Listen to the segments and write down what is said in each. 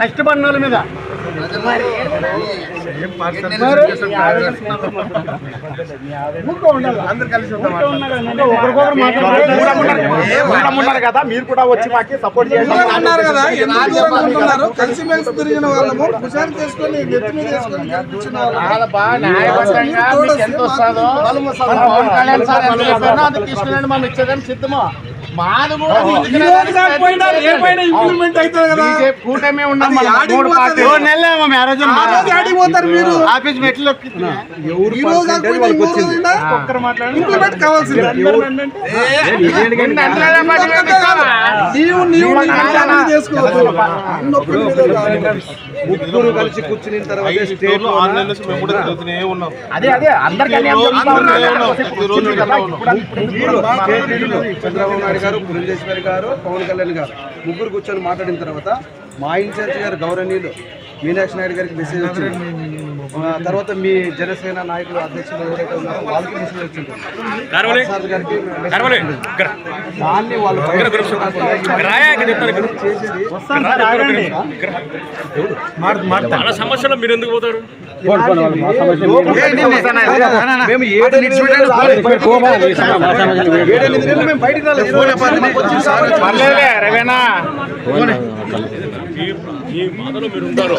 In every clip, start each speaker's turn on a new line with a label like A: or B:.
A: కష్టపడిన వాళ్ళ మీద ఒకరికొకరు కదా, మీరు కూడా వచ్చి మాకు సపోర్ట్ చేస్తున్నారు కదా.
B: కలిసి మెలిసి తిరిగిన వాళ్ళము హుషారు చేసుకొని నెత్తి మీద వేసుకొని
A: మనం ఇచ్చేదాన్ని సిద్ధమా మాది కూటమి ఉన్నాం.
B: పోతారు మీరు
A: ఆఫీస్ మెట్లు
B: ఇంప్లిమెంట్ కావాల్సింది.
C: ముగ్గురు కలిసి కూర్చుని తర్వాత స్టేట్ చంద్రబాబు నాయుడు గారు, పురంధేశ్వరి గారు, పవన్ కళ్యాణ్ గారు ముగ్గురు కూర్చొని మాట్లాడిన తర్వాత మా ఇన్ఛార్జ్ గారు గౌరవనీయులు మీనాక్షి నాయుడు గారికి మెసేజ్ వచ్చింది. తర్వాత మీ జనసేన నాయకులు అధ్యక్షులు ఎవరైతే ఉన్నారో వాళ్ళకి మెసేజ్ వచ్చింది. దాన్ని వాళ్ళు
D: సమస్యలో మీరు ఎందుకు పోతారు?
C: మేము 7 మేము బయటికి రాలేదు.
D: ఈ మాటలో మీరు ఉంటారు.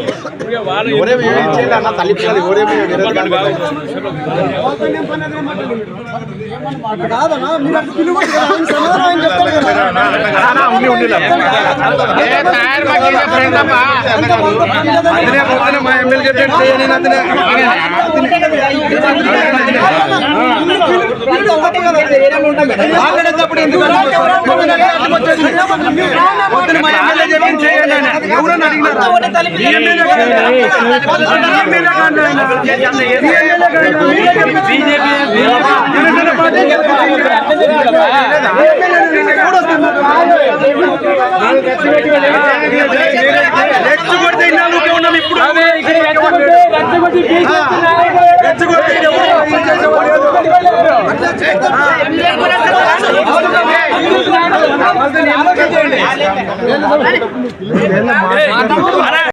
C: మా ఎమ్మెల్యే